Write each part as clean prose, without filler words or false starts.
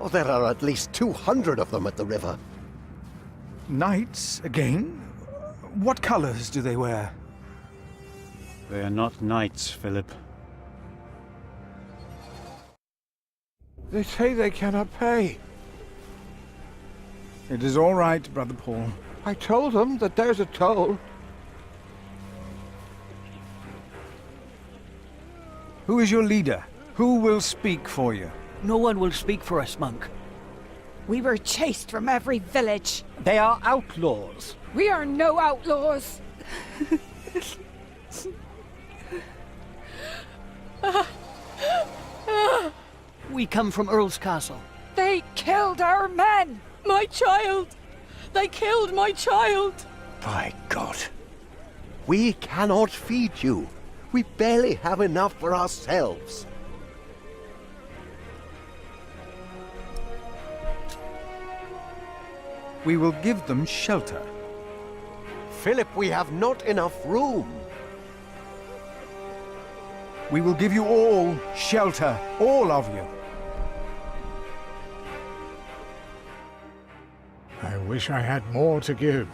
Oh, there are at least 200 of them at the river. Knights again? What colors do they wear? They are not knights, Philip. They say they cannot pay. It is all right, Brother Paul. I told them that there's a toll. Who is your leader? Who will speak for you? No one will speak for us, monk. We were chased from every village. They are outlaws. We are no outlaws. We come from Earl's Castle. They killed our men. My child! They killed my child! By God. We cannot feed you. We barely have enough for ourselves. We will give them shelter. Philip, we have not enough room. We will give you all shelter, all of you. I wish I had more to give.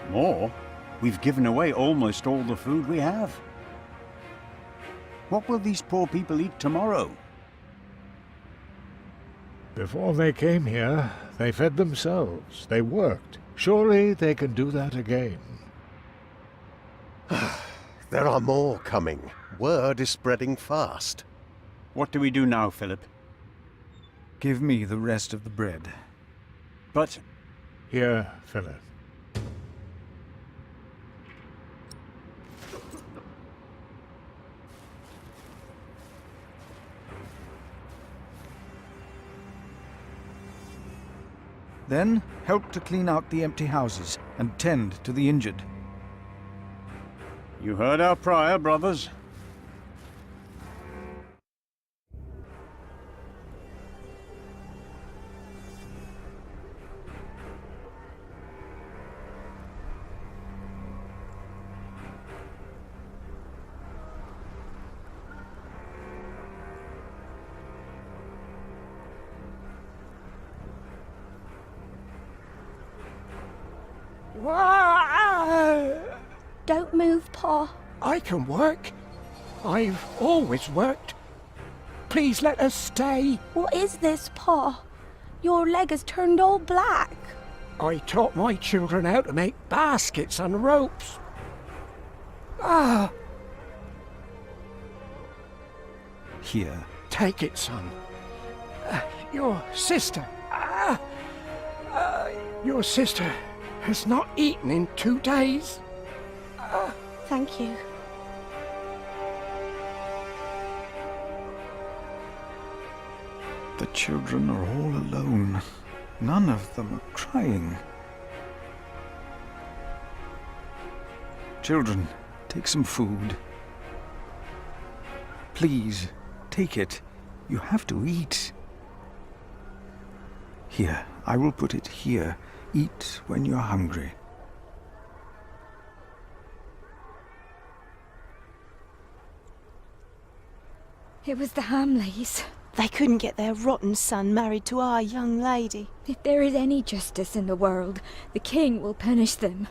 More? We've given away almost all the food we have. What will these poor people eat tomorrow? Before they came here, they fed themselves. They worked. Surely they can do that again. There are more coming. Word is spreading fast. What do we do now, Philip? Give me the rest of the bread. But... Here, Philip. Then help to clean out the empty houses and tend to the injured. You heard our prior, brothers. Don't move, Pa. I can work. I've always worked. Please let us stay. What is this, Pa? Your leg has turned all black. I taught my children how to make baskets and ropes. Here. Take it, son. Your sister. Your sister has not eaten in 2 days. Thank you. The children are all alone. None of them are crying. Children, take some food. Please, take it. You have to eat. Here, I will put it here. Eat when you're hungry. It was the Hamleys. They couldn't get their rotten son married to our young lady. If there is any justice in the world, the king will punish them.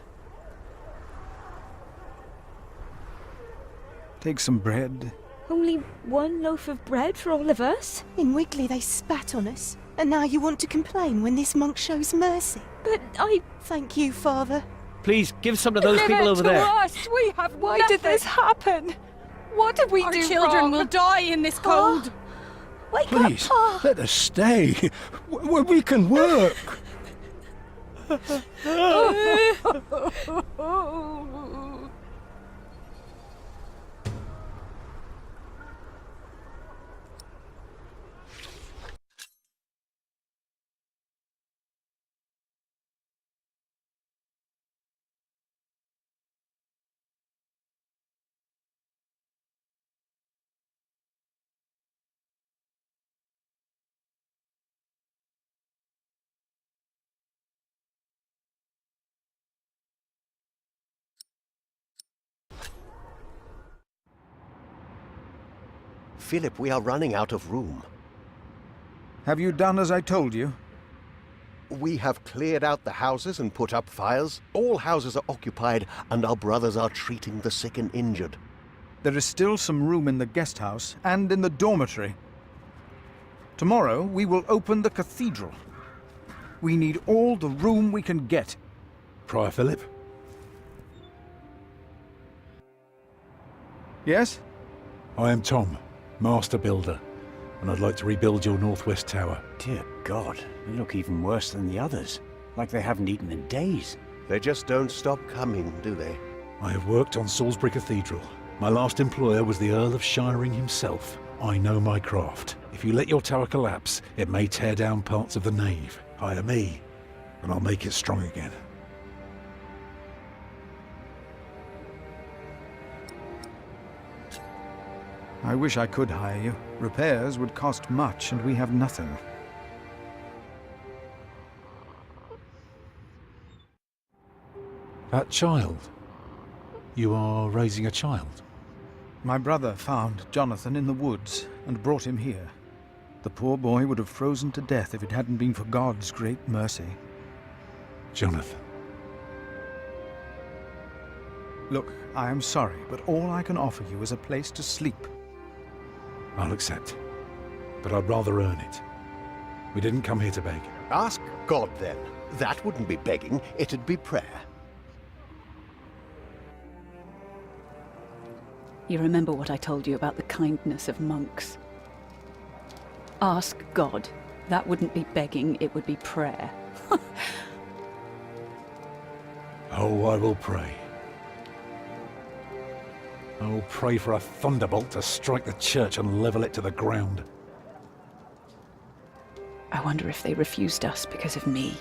Take some bread. Only one loaf of bread for all of us? In Wigley they spat on us, and now you want to complain when this monk shows mercy. But I... Thank you, Father. Please, give some to those people over there. Us. We have Why nothing. did this happen? What did we Our do children wrong? will die in this cold. Wake Please, up, Pa. let us stay. We can work. Philip, we are running out of room. Have you done as I told you? We have cleared out the houses and put up fires. All houses are occupied, and our brothers are treating the sick and injured. There is still some room in the guest house and in the dormitory. Tomorrow we will open the cathedral. We need all the room we can get. Prior Philip? Yes? I am Tom, Master Builder, and I'd like to rebuild your northwest tower. Dear God, they look even worse than the others. Like they haven't eaten in days. They just don't stop coming, do they? I have worked on Salisbury Cathedral. My last employer was the Earl of Shiring himself. I know my craft. If you let your tower collapse, it may tear down parts of the nave. Hire me, and I'll make it strong again. I wish I could hire you. Repairs would cost much, and we have nothing. That child? You are raising a child? My brother found Jonathan in the woods and brought him here. The poor boy would have frozen to death if it hadn't been for God's great mercy. Jonathan. Look, I am sorry, but all I can offer you is a place to sleep. I'll accept. But I'd rather earn it. We didn't come here to beg. Ask God, then. That wouldn't be begging, it'd be prayer. You remember what I told you about the kindness of monks? Ask God. That wouldn't be begging, it would be prayer. Oh, I will pray. I will pray for a thunderbolt to strike the church and level it to the ground. I wonder if they refused us because of me.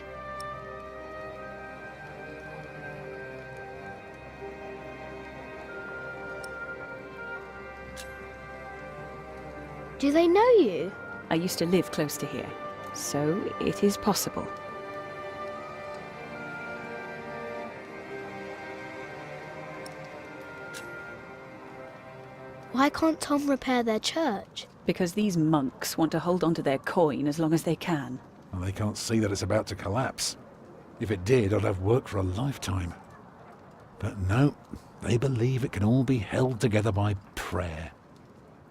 Do they know you? I used to live close to here, so it is possible. Why can't Tom repair their church? Because these monks want to hold on to their coin as long as they can. And they can't see that it's about to collapse. If it did, I'd have work for a lifetime. But no, they believe it can all be held together by prayer.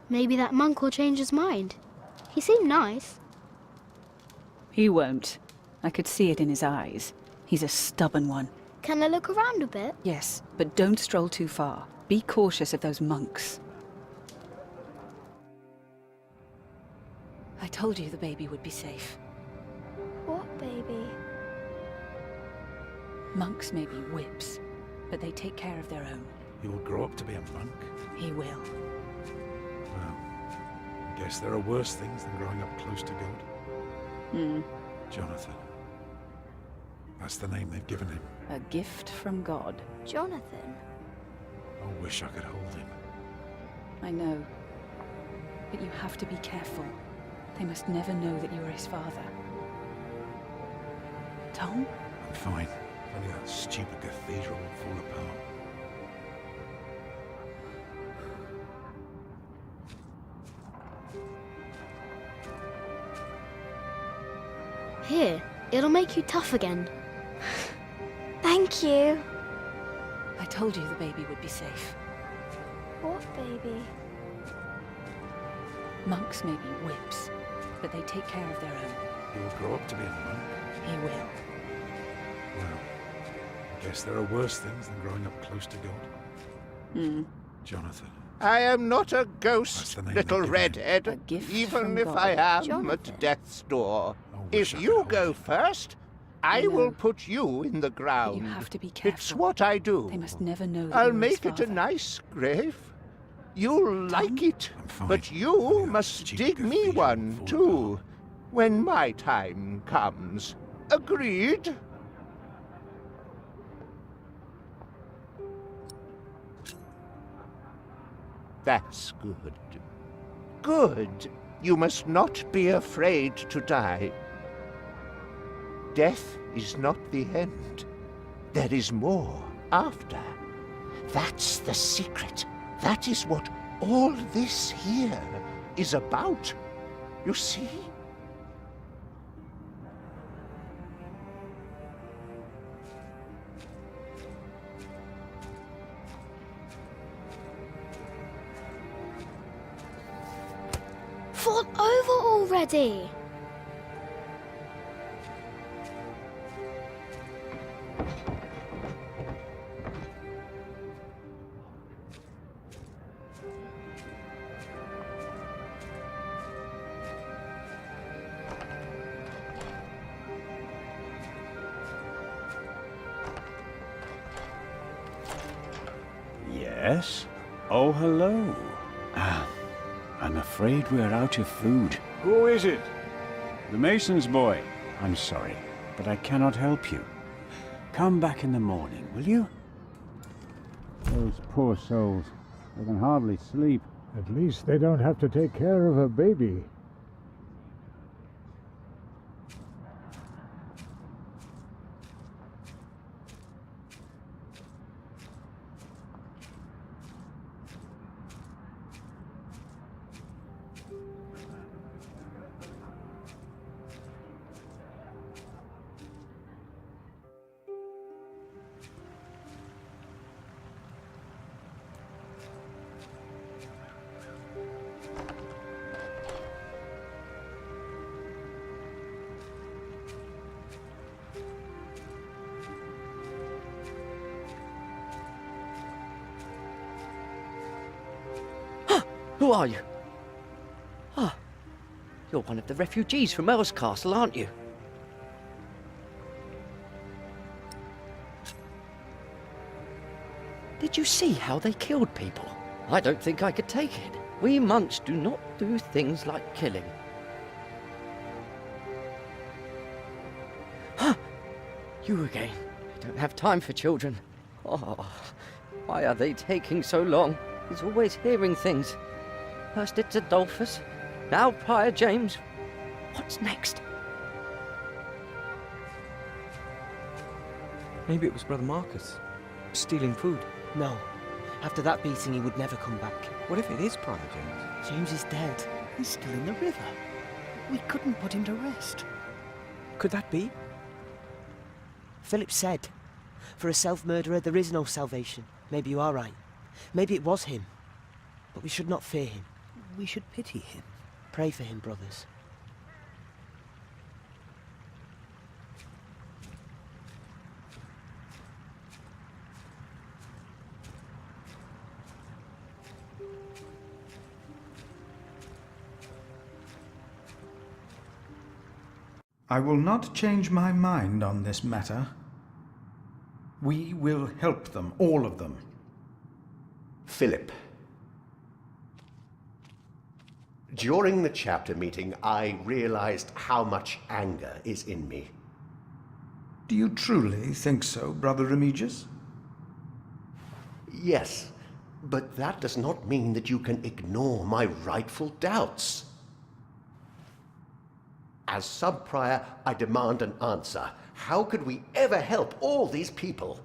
Maybe that monk will change his mind. He seemed nice. He won't. I could see it in his eyes. He's a stubborn one. Can I look around a bit? Yes, but don't stroll too far. Be cautious of those monks. I told you the baby would be safe. What baby? Monks may be whips, but they take care of their own. He will grow up to be a monk. He will. Well, I guess there are worse things than growing up close to God. Jonathan. That's the name they've given him. A gift from God. Jonathan. I wish I could hold him. I know. But you have to be careful. They must never know that you are his father. Tom? I'm fine. If only that stupid cathedral will fall apart. Here, it'll make you tough again. Thank you. I told you the baby would be safe. What baby? Monks may be whips, but they take care of their own. He will grow up to be a monk. He will. Well, I guess there are worse things than growing up close to God. Jonathan. I am not a That's ghost, the name little they give him. A redhead, gift even from if God. I am Jonathan. at death's door. I wish If I you could go hold him. first, I know. will put you in the But ground. you have to be careful. It's what I do. They must never know that I'll you're his make it a father. nice grave. You'll like it, I'm fine. but Only you that must stupid dig me cathedral one, will fall too, apart. when my time comes. Agreed? That's good. Good. You must not be afraid to die. Death is not the end. There is more after. That's the secret. That is what all this here is about. You see? all over already. Yes? Oh, hello. I'm afraid we're out of food. Who is it? The mason's boy. I'm sorry, but I cannot help you. Come back in the morning, will you? Those poor souls. They can hardly sleep. At least they don't have to take care of a baby. Who are you? Ah, you're one of the refugees from Earl's Castle, aren't you? Did you see how they killed people? I don't think I could take it. We monks do not do things like killing. Huh! You again. I don't have time for children. Oh, why are they taking so long? He's always hearing things. First it's Adolphus, now Prior James. What's next? Maybe it was Brother Marcus, stealing food. No. After that beating, he would never come back. What if it is Prior James? James is dead. He's still in the river. We couldn't put him to rest. Could that be? Philip said, for a self-murderer there is no salvation. Maybe you are right. Maybe it was him. But we should not fear him. We should pity him. Pray for him, brothers. I will not change my mind on this matter. We will help them, all of them. Philip. During the chapter meeting, I realized how much anger is in me. Do you truly think so, Brother Remigius? Yes, but that does not mean that you can ignore my rightful doubts. As sub-prior, I demand an answer. How could we ever help all these people?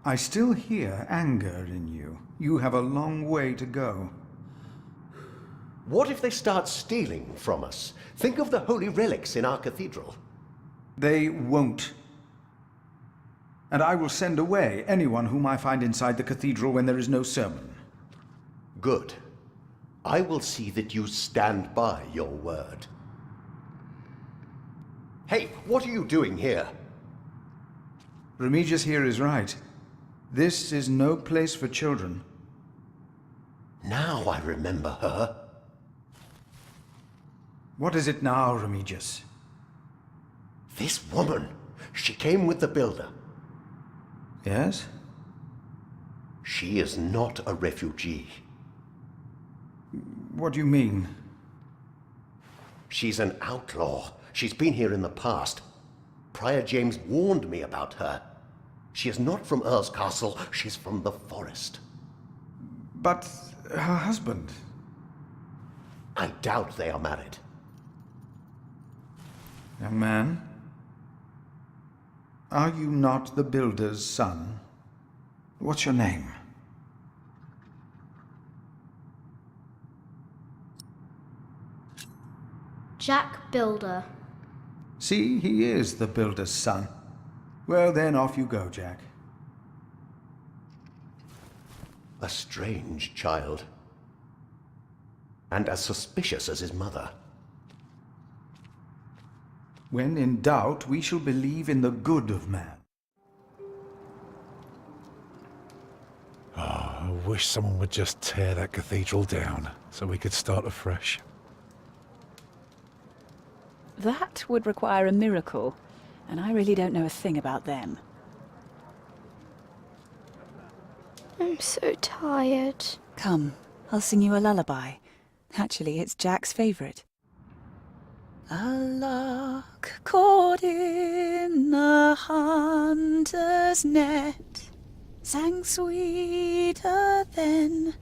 I still hear anger in you. You have a long way to go. What if they start stealing from us? Think of the holy relics in our cathedral. They won't. And I will send away anyone whom I find inside the cathedral when there is no sermon. Good. I will see that you stand by your word. Hey, what are you doing here? Remigius here is right. This is no place for children. Now I remember her. What is it now, Remigius? This woman. She came with the builder. Yes? She is not a refugee. What do you mean? She's an outlaw. She's been here in the past. Prior James warned me about her. She is not from Earl's Castle. She's from the forest. But her husband? I doubt they are married. Young man, are you not the builder's son? What's your name? Jack Builder. See, he is the builder's son. Well, then off you go, Jack. A strange child. and as suspicious as his mother. When in doubt, we shall believe in the good of man. I wish someone would just tear that cathedral down so we could start afresh. That would require a miracle, and I really don't know a thing about them. I'm so tired. Come, I'll sing you a lullaby. Actually, it's Jack's favourite. A lark caught in a hunter's net sang sweeter then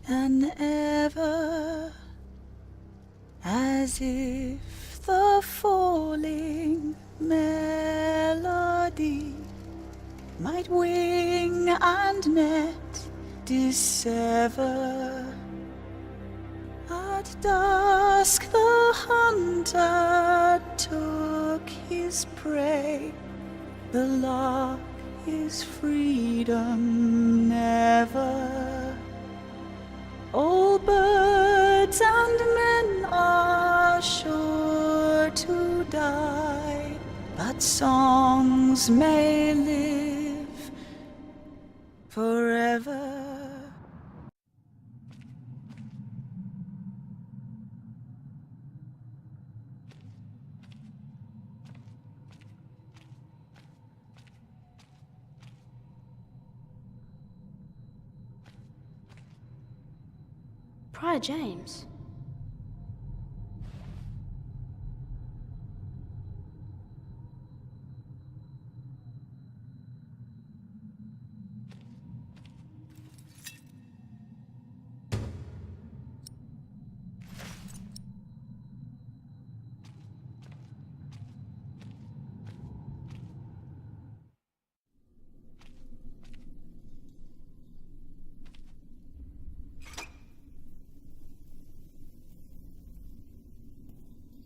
than ever, as if the falling melody might wing and net dissever. At dusk the hunter took his prey. The lark is freedom never. All birds and men are sure to die, but songs may live forever. Prior James.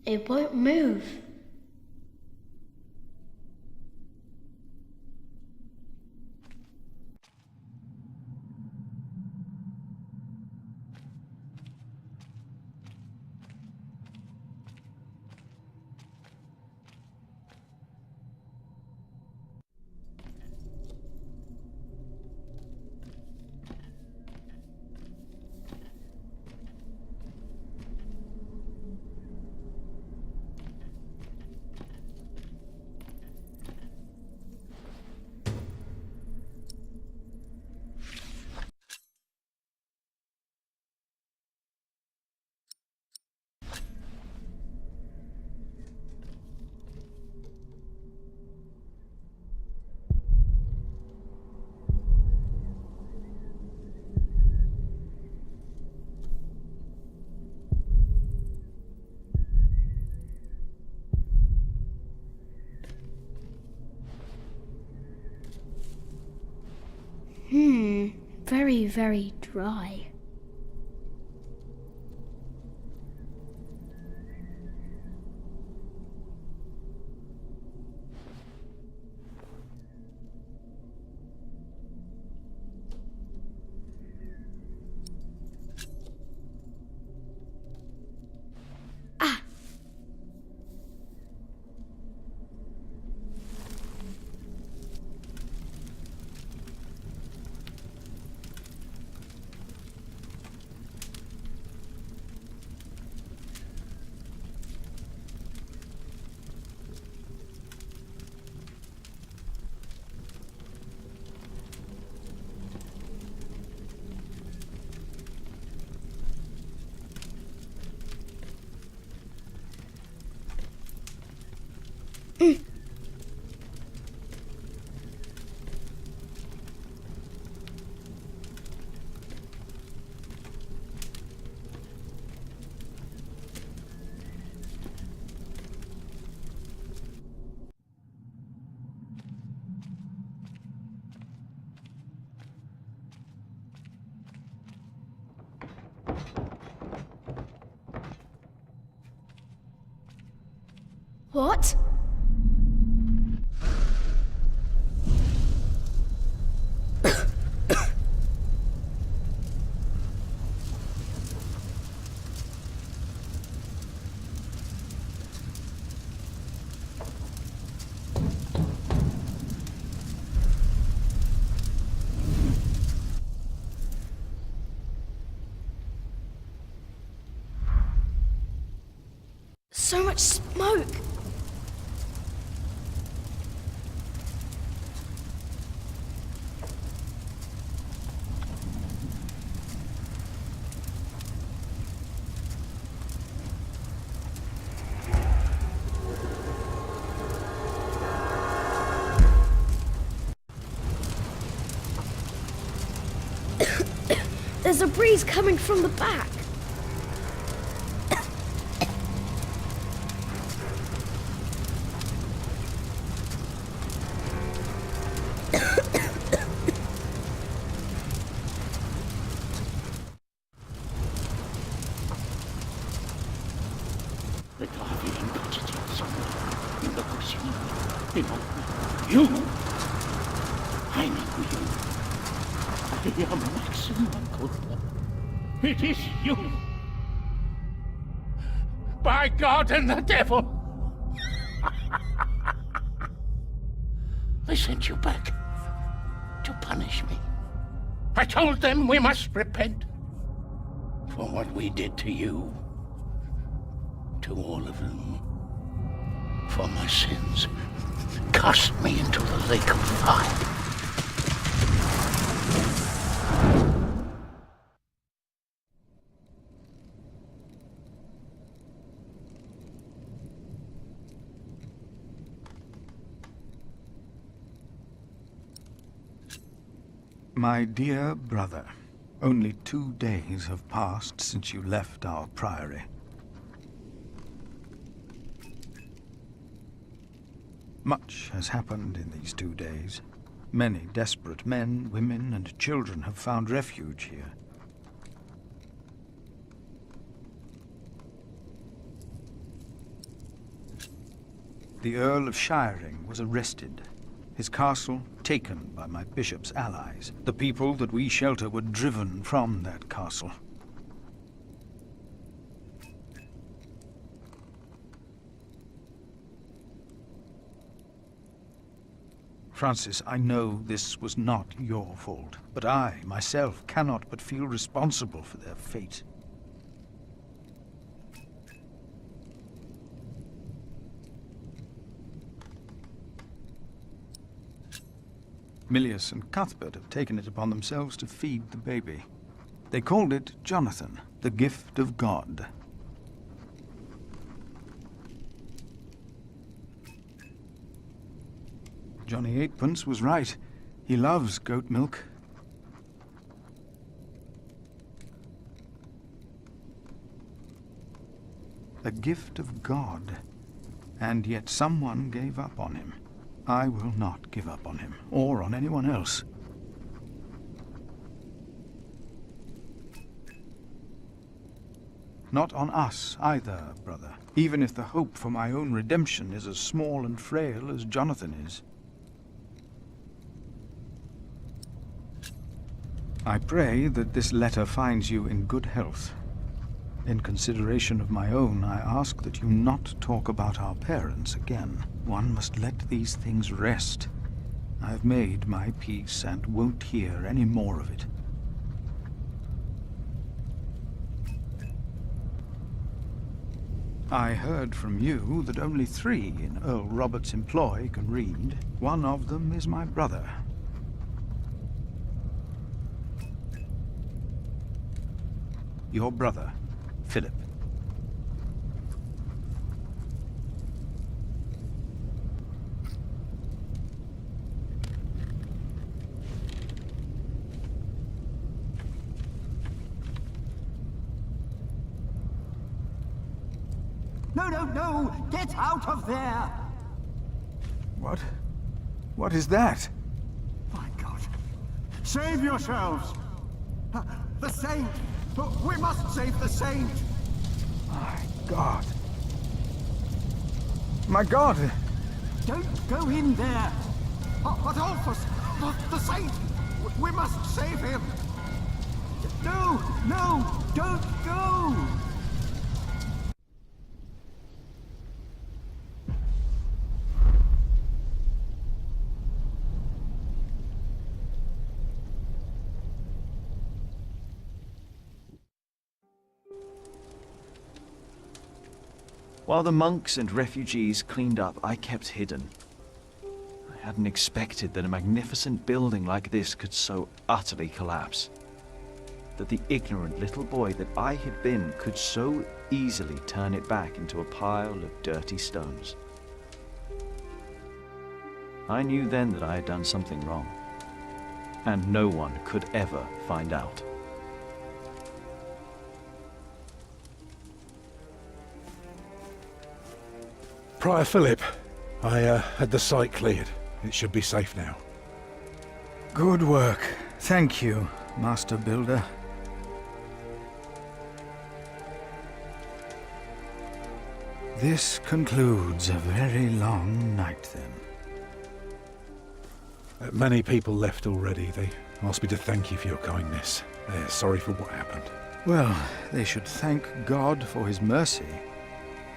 It won't move. Very, very dry. What? There's a breeze coming from the back. The Guardian put it in somewhere in the cushion. You! I know you. I am Maxim, uncle. It is you! By God and the devil! They sent you back to punish me. I told them we must repent for what we did to you. To all of them. For my sins. Cast me into the lake of fire. My dear brother, only 2 days have passed since you left our priory. Much has happened in these 2 days. Many desperate men, women, and children have found refuge here. The Earl of Shiring was arrested. His castle taken by my bishop's allies. The people that we shelter were driven from that castle. Francis, I know this was not your fault, but I, myself, cannot but feel responsible for their fate. Milius and Cuthbert have taken it upon themselves to feed the baby. They called it Jonathan, the gift of God. Johnny Eightpence was right. He loves goat milk. The gift of God. And yet someone gave up on him. I will not give up on him, or on anyone else. Not on us either, brother, even if the hope for my own redemption is as small and frail as Jonathan is. I pray that this letter finds you in good health. In consideration of my own, I ask that you not talk about our parents again. One must let these things rest. I've made my peace and won't hear any more of it. I heard from you that only 3 in Earl Robert's employ can read. One of them is my brother. Your brother, Philip. No, no, no! Get out of there! What? What is that? My God. Save yourselves! The Saint! We must save the Saint! My God. My God! Don't go in there! But Alphys! The Saint! We must save him! No! No! Don't go! While the monks and refugees cleaned up, I kept hidden. I hadn't expected that a magnificent building like this could so utterly collapse. That the ignorant little boy that I had been could so easily turn it back into a pile of dirty stones. I knew then that I had done something wrong, and no one could ever find out. Prior Philip, I had the site cleared. It should be safe now. Good work. Thank you, Master Builder. This concludes a very long night, then. Many people left already. They asked me to thank you for your kindness. They're sorry for what happened. Well, they should thank God for his mercy.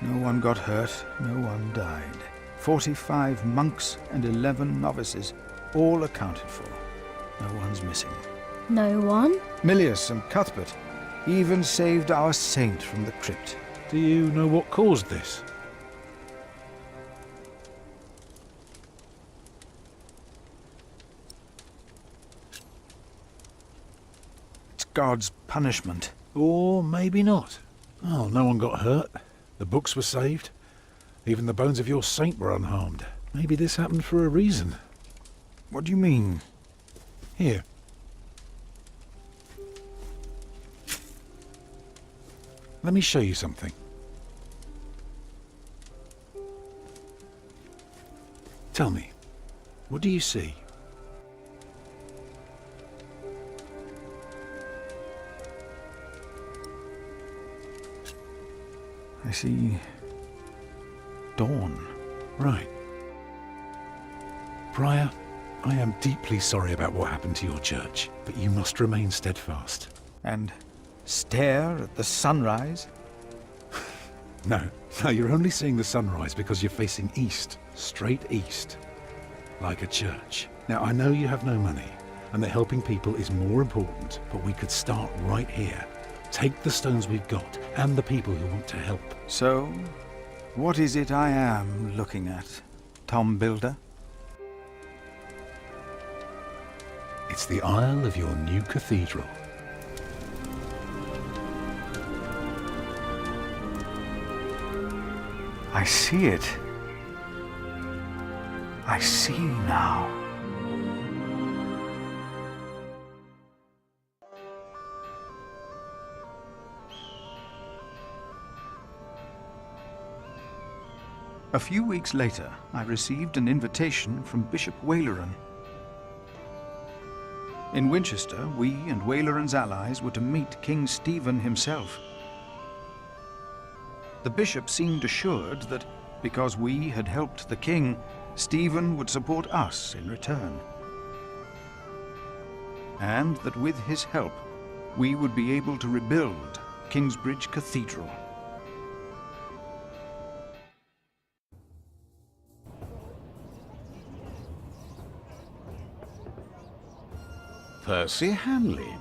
No one got hurt, no one died. 45 monks and 11 novices, all accounted for. No one's missing. No one? Milius and Cuthbert even saved our saint from the crypt. Do you know what caused this? It's God's punishment. Or maybe not. Oh, no one got hurt. The books were saved. Even the bones of your saint were unharmed. Maybe this happened for a reason. What do you mean? Here. Let me show you something. Tell me, what do you see? I see dawn. Right. Prior, I am deeply sorry about what happened to your church, but you must remain steadfast. And stare at the sunrise? No, you're only seeing the sunrise because you're facing east, straight east, like a church. Now, I know you have no money, and that helping people is more important, but we could start right here. Take the stones we've got, and the people who want to help. So, what is it I am looking at, Tom Builder? It's the aisle of your new cathedral. I see it. I see now. A few weeks later, I received an invitation from Bishop Waleran. In Winchester, we and Waleran's allies were to meet King Stephen himself. The bishop seemed assured that, because we had helped the king, Stephen would support us in return. And that with his help, we would be able to rebuild Kingsbridge Cathedral. Percy Hanley.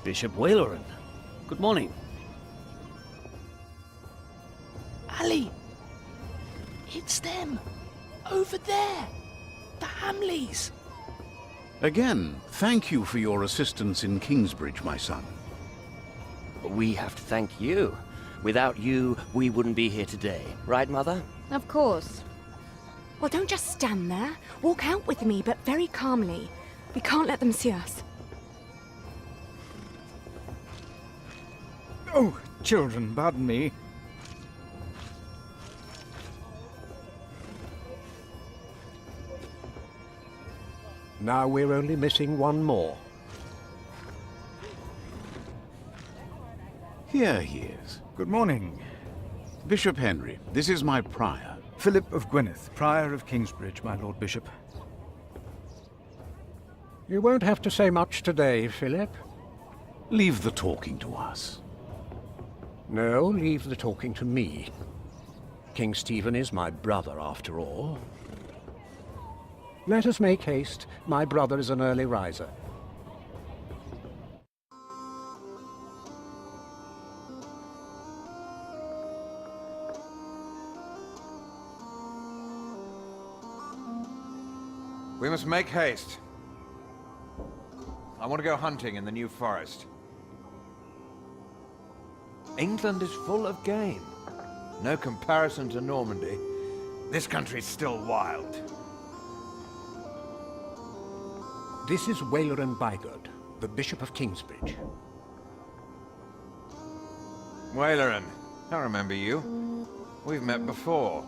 Bishop Waleran. Good morning. Ali! It's them! Over there! The Hamleys! Again, thank you for your assistance in Kingsbridge, my son. We have to thank you. Without you, we wouldn't be here today. Right, Mother? Of course. Well, don't just stand there. Walk out with me, but very calmly. We can't let them see us. Oh, children, pardon me. Now we're only missing one more. Here he is. Good morning. Bishop Henry, this is my prior. Philip of Gwynedd, Prior of Kingsbridge, my Lord Bishop. You won't have to say much today, Philip. Leave the talking to us. No, leave the talking to me. King Stephen is my brother, after all. Let us make haste. My brother is an early riser. We must make haste. I want to go hunting in the New Forest. England is full of game. No comparison to Normandy. This country's still wild. This is Waleran Bygod, the Bishop of Kingsbridge. Waleran, I remember you. We've met before.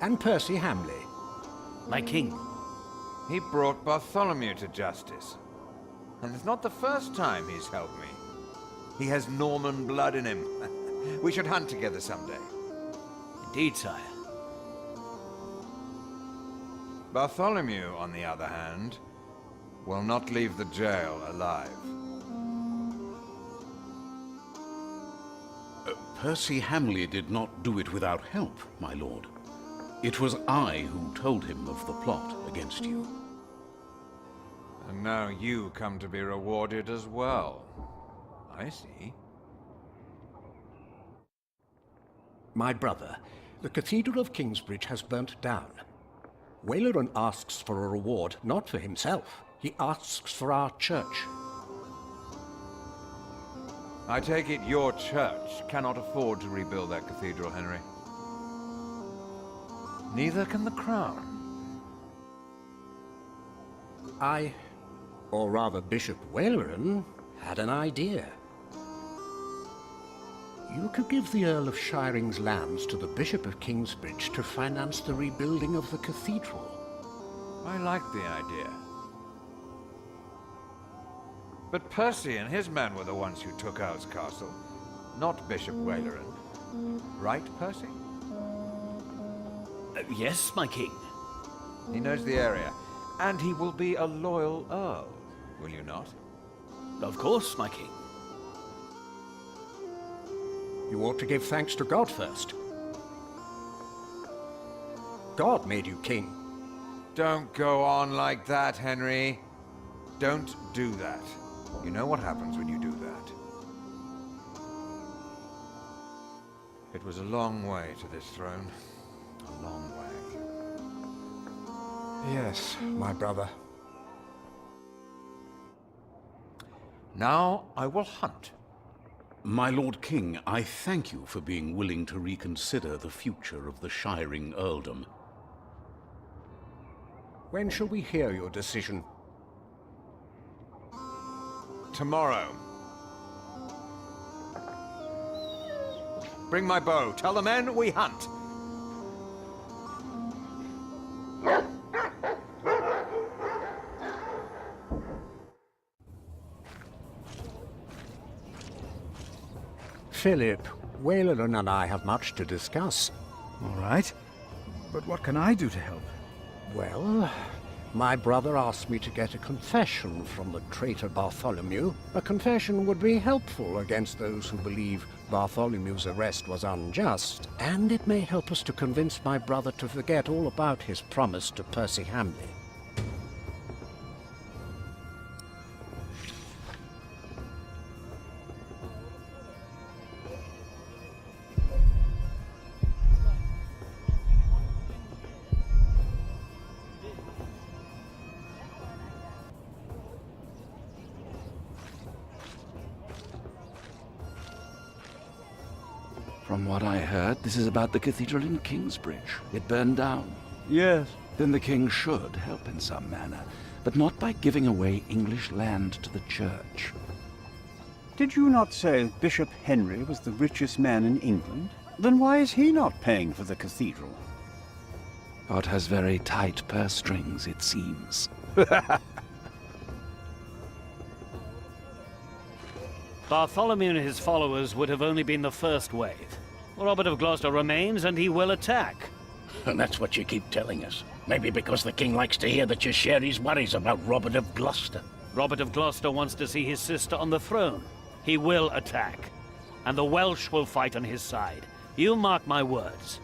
And Percy Hamley. My king. He brought Bartholomew to justice. And it's not the first time he's helped me. He has Norman blood in him. We should hunt together someday. Indeed, sire. Bartholomew, on the other hand, will not leave the jail alive. Percy Hamley did not do it without help, my lord. It was I who told him of the plot against you. And now you come to be rewarded as well. I see. My brother, the Cathedral of Kingsbridge has burnt down. Waleran asks for a reward, not for himself. He asks for our church. I take it your church cannot afford to rebuild that cathedral, Henry. Neither can the crown. I, or rather Bishop Waleran, had an idea. You could give the Earl of Shiring's lands to the Bishop of Kingsbridge to finance the rebuilding of the cathedral. I like the idea. But Percy and his men were the ones who took Owl's Castle, not Bishop Waleran. Right, Percy? Yes, my king. He knows the area, and he will be a loyal Earl, will you not? Of course, my king. You ought to give thanks to God first. God made you king. Don't go on like that, Henry. Don't do that. You know what happens when you do that. It was a long way to this throne. A long way. Yes, my brother. Now I will hunt. My Lord King, I thank you for being willing to reconsider the future of the Shiring Earldom. When shall we hear your decision? Tomorrow. Bring my bow. Tell the men we hunt. Philip, Waleran and I have much to discuss. All right. But what can I do to help? Well, my brother asked me to get a confession from the traitor Bartholomew. A confession would be helpful against those who believe Bartholomew's arrest was unjust, and it may help us to convince my brother to forget all about his promise to Percy Hamley. From what I heard, this is about the cathedral in Kingsbridge. It burned down. Yes. Then the king should help in some manner, but not by giving away English land to the church. Did you not say Bishop Henry was the richest man in England? Then why is he not paying for the cathedral? God has very tight purse strings, it seems. Bartholomew and his followers would have only been the first wave. Robert of Gloucester remains, and he will attack. And that's what you keep telling us. Maybe because the king likes to hear that you share his worries about Robert of Gloucester. Robert of Gloucester wants to see his sister on the throne. He will attack. And the Welsh will fight on his side. You mark my words.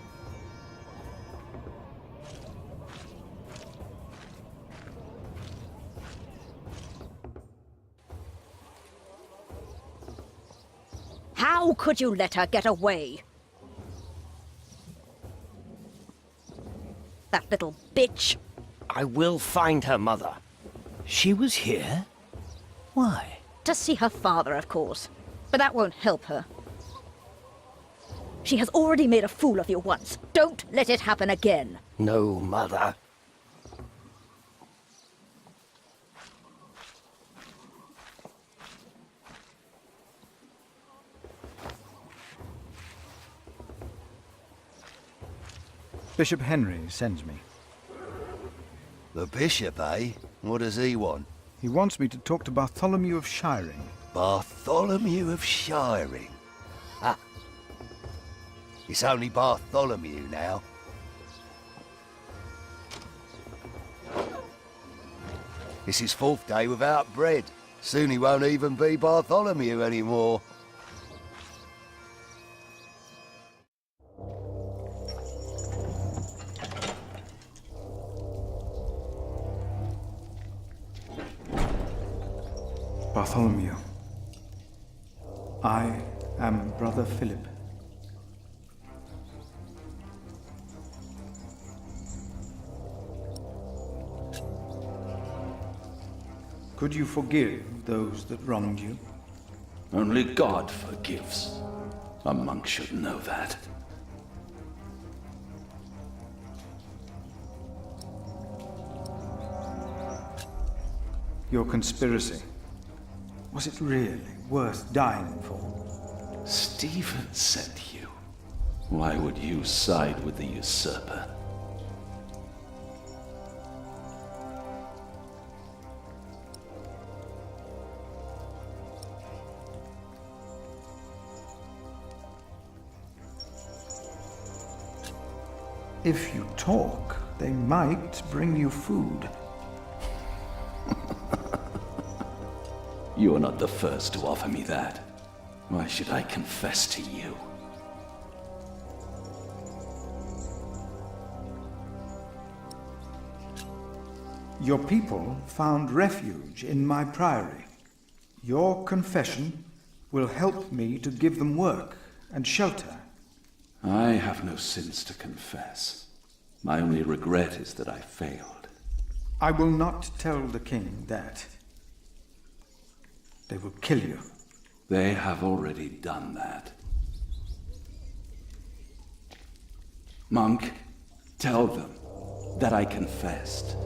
How could you let her get away? That little bitch. I will find her, Mother. She was here? Why? To see her father, of course. But that won't help her. She has already made a fool of you once. Don't let it happen again. No, Mother. Bishop Henry sends me. The bishop, eh? What does he want? He wants me to talk to Bartholomew of Shiring. Bartholomew of Shiring? Ha! It's only Bartholomew now. It's his 4th day without bread. Soon he won't even be Bartholomew anymore. Bartholomew, I am Brother Philip. Could you forgive those that wronged you? Only God forgives. A monk should know that. Your conspiracy, was it really worth dying for? Stephen sent you. Why would you side with the usurper? If you talk, they might bring you food. You are not the first to offer me that. Why should I confess to you? Your people found refuge in my priory. Your confession will help me to give them work and shelter. I have no sins to confess. My only regret is that I failed. I will not tell the king that. They will kill you. They have already done that. Monk, tell them that I confessed.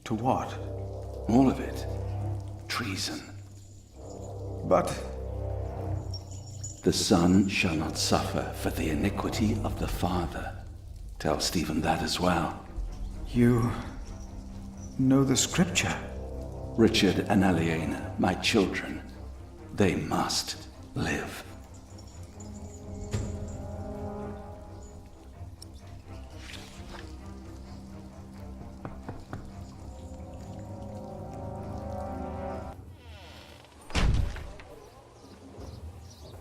To what? All of it. Treason. But... The son shall not suffer for the iniquity of the father. Tell Stephen that as well. You know the scripture? Richard and Aliena, my children, they must live.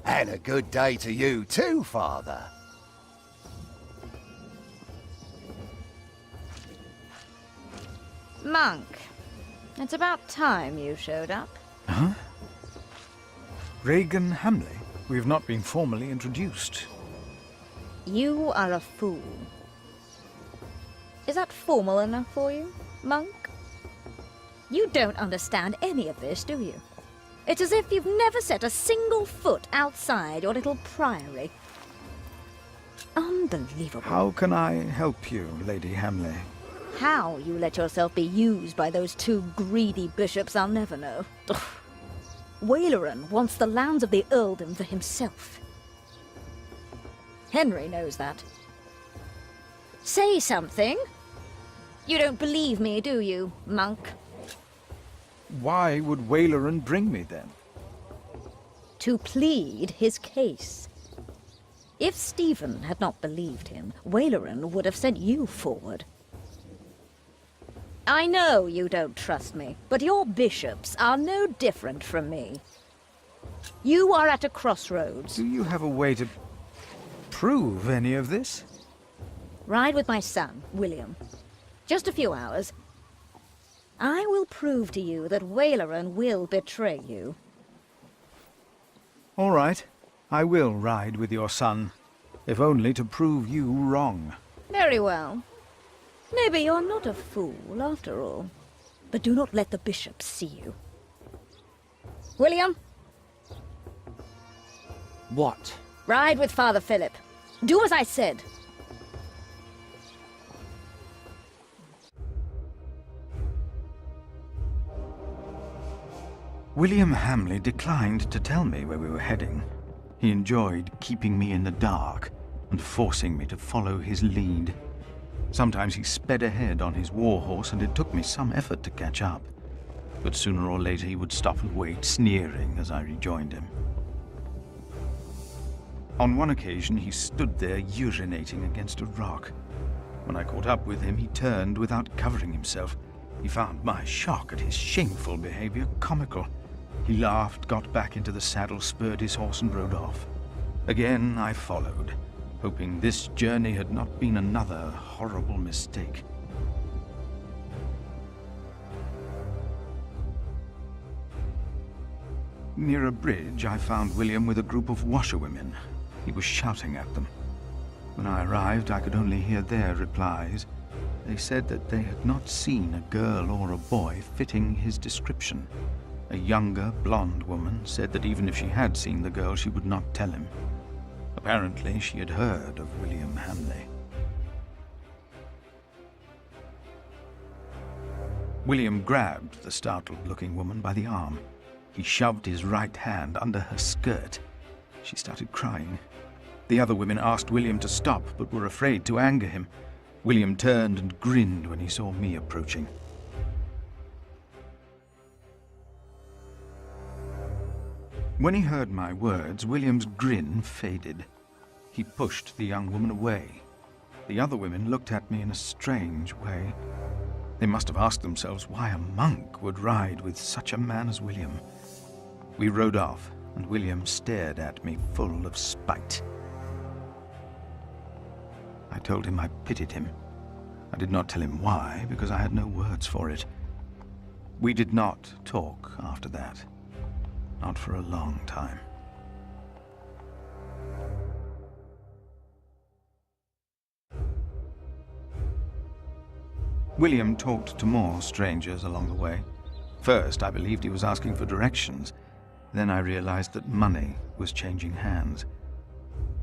And a good day to you too, Father. Monk, it's about time you showed up. Huh? Regan Hamley? We've not been formally introduced. You are a fool. Is that formal enough for you, Monk? You don't understand any of this, do you? It's as if you've never set a single foot outside your little priory. Unbelievable. How can I help you, Lady Hamley? How you let yourself be used by those two greedy bishops, I'll never know. Ugh. Waleran wants the lands of the earldom for himself. Henry knows that. Say something. You don't believe me, do you, Monk? Why would Waleran bring me then? To plead his case. If Stephen had not believed him, Waleran would have sent you forward. I know you don't trust me, but your bishops are no different from me. You are at a crossroads. Do you have a way to prove any of this? Ride with my son, William. Just a few hours. I will prove to you that Waleran will betray you. All right. I will ride with your son, if only to prove you wrong. Very well. Maybe you're not a fool, after all. But do not let the bishops see you. William? What? Ride with Father Philip. Do as I said. William Hamley declined to tell me where we were heading. He enjoyed keeping me in the dark. and forcing me to follow his lead. Sometimes he sped ahead on his war horse, and it took me some effort to catch up. But sooner or later he would stop and wait, sneering as I rejoined him. On one occasion he stood there urinating against a rock. When I caught up with him, he turned without covering himself. He found my shock at his shameful behavior comical. He laughed, got back into the saddle, spurred his horse, and rode off. Again I followed, hoping this journey had not been another horrible mistake. Near a bridge, I found William with a group of washerwomen. He was shouting at them. When I arrived, I could only hear their replies. They said that they had not seen a girl or a boy fitting his description. A younger, blonde woman said that even if she had seen the girl, she would not tell him. Apparently, she had heard of William Hamley. William grabbed the startled-looking woman by the arm. He shoved his right hand under her skirt. She started crying. The other women asked William to stop, but were afraid to anger him. William turned and grinned when he saw me approaching. When he heard my words, William's grin faded. He pushed the young woman away. The other women looked at me in a strange way. They must have asked themselves why a monk would ride with such a man as William. We rode off, and William stared at me full of spite. I told him I pitied him. I did not tell him why, because I had no words for it. We did not talk after that. Not for a long time. William talked to more strangers along the way. First, I believed he was asking for directions. Then I realized that money was changing hands.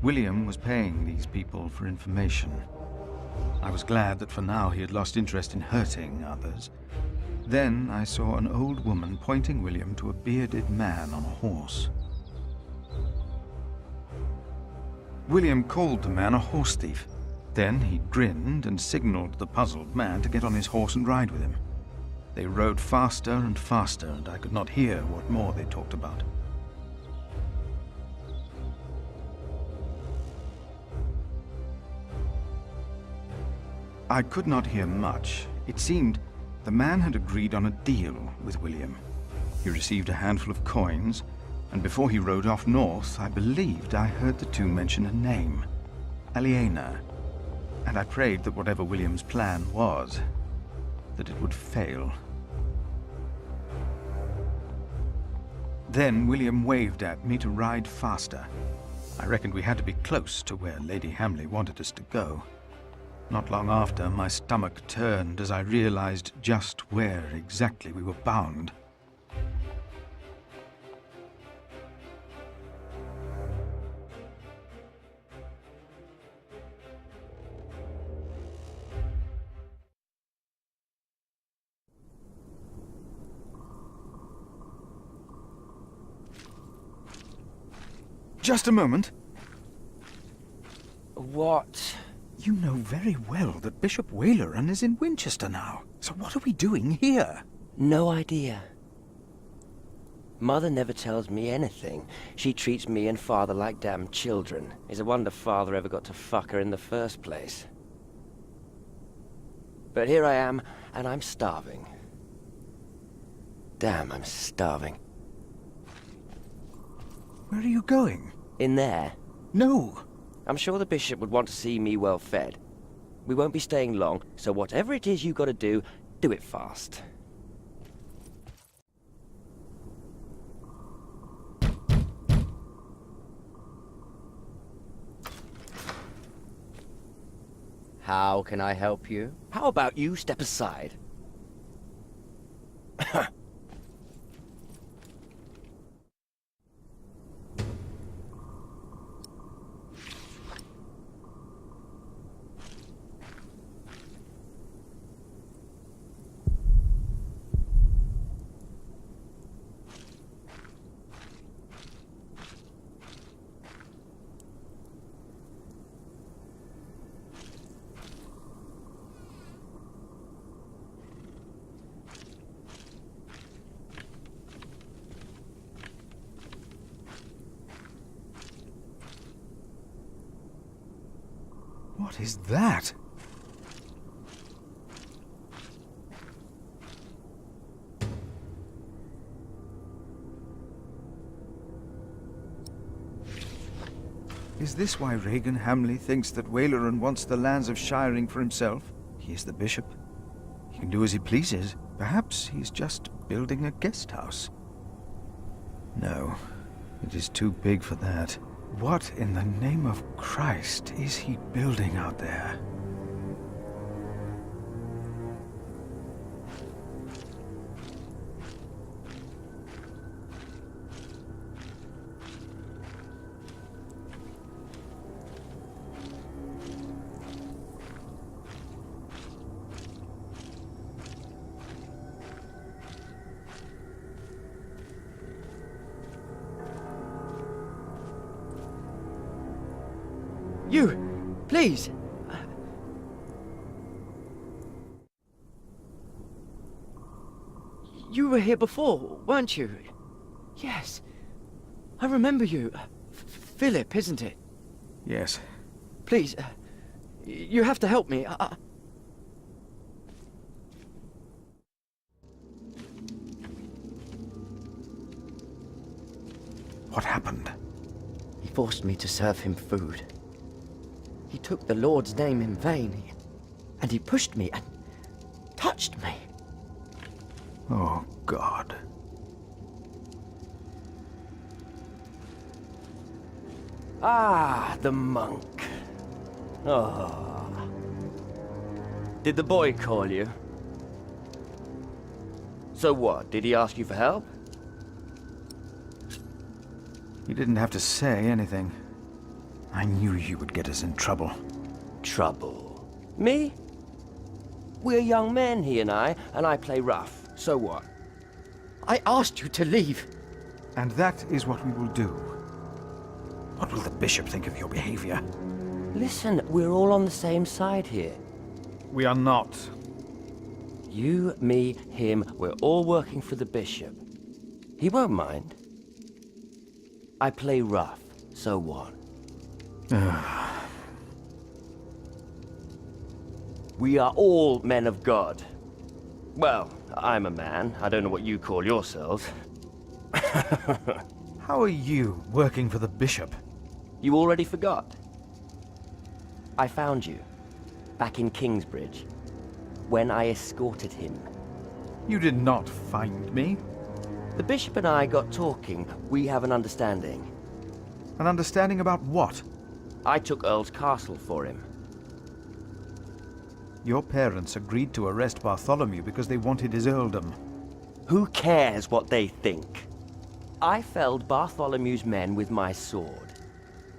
William was paying these people for information. I was glad that for now he had lost interest in hurting others. Then I saw an old woman pointing William to a bearded man on a horse. William called the man a horse thief. Then he grinned and signaled the puzzled man to get on his horse and ride with him. They rode faster and faster, and I could not hear what more they talked about. I could not hear much. It seemed the man had agreed on a deal with William. He received a handful of coins, and before he rode off north, I believed I heard the two mention a name, Aliena, and I prayed that whatever William's plan was, that it would fail. Then William waved at me to ride faster. I reckoned we had to be close to where Lady Hamley wanted us to go. Not long after, my stomach turned as I realized just where exactly we were bound. Just a moment. What? You know very well that Bishop Waleran is in Winchester now. So what are we doing here? No idea. Mother never tells me anything. She treats me and Father like damn children. It's a wonder Father ever got to fuck her in the first place. But here I am, and I'm starving. Damn, I'm starving. Where are you going? In there. No! I'm sure the bishop would want to see me well fed. We won't be staying long, so whatever it is you gotta do it fast. How can I help you? How about you step aside? What is that? Is this why Regan Hamley thinks that Waleran wants the lands of Shiring for himself? He is the bishop. He can do as he pleases. Perhaps he's just building a guest house. No, it is too big for that. What in the name of Christ is he building out there? You, please. You were here before, weren't you? Yes. I remember you. Philip, isn't it? Yes. Please, you have to help me. What happened? He forced me to serve him food. He took the Lord's name in vain, and he pushed me and touched me. Oh, God. Ah, the monk. Oh. Did the boy call you? So what, did he ask you for help? He didn't have to say anything. I knew you would get us in trouble. Trouble? Me? We're young men, he and I play rough. So what? I asked you to leave. And that is what we will do. What will the bishop think of your behavior? Listen, we're all on the same side here. We are not. You, me, him, we're all working for the bishop. He won't mind. I play rough, so what? We are all men of God. Well, I'm a man. I don't know what you call yourselves. How are you working for the bishop? You already forgot. I found you, back in Kingsbridge, when I escorted him. You did not find me. The bishop and I got talking. We have an understanding. An understanding about what? I took Earl's castle for him. Your parents agreed to arrest Bartholomew because they wanted his earldom. Who cares what they think? I felled Bartholomew's men with my sword.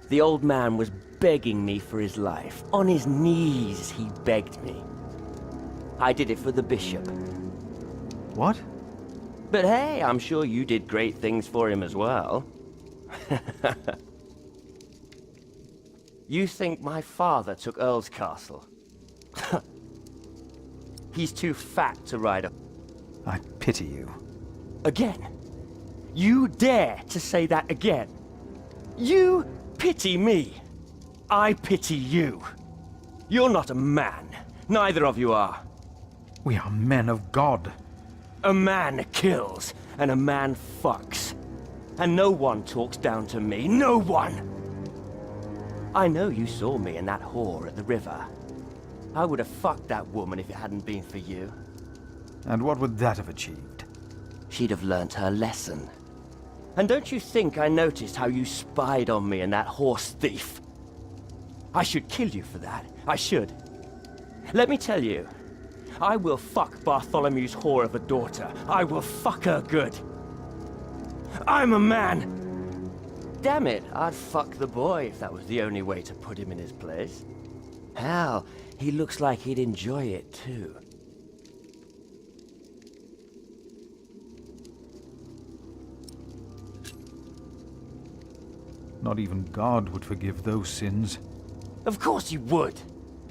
The old man was begging me for his life. On his knees, he begged me. I did it for the bishop. What? But hey, I'm sure you did great things for him as well. You think my father took Earl's castle? He's too fat to ride a... I pity you. Again? You dare to say that again? You pity me. I pity you. You're not a man. Neither of you are. We are men of God. A man kills, and a man fucks. And no one talks down to me. No one! I know you saw me and that whore at the river. I would have fucked that woman if it hadn't been for you. And what would that have achieved? She'd have learnt her lesson. And don't you think I noticed how you spied on me and that horse thief? I should kill you for that. I should. Let me tell you, I will fuck Bartholomew's whore of a daughter. I will fuck her good. I'm a man! Damn it, I'd fuck the boy if that was the only way to put him in his place. Hell, he looks like he'd enjoy it too. Not even God would forgive those sins. Of course he would.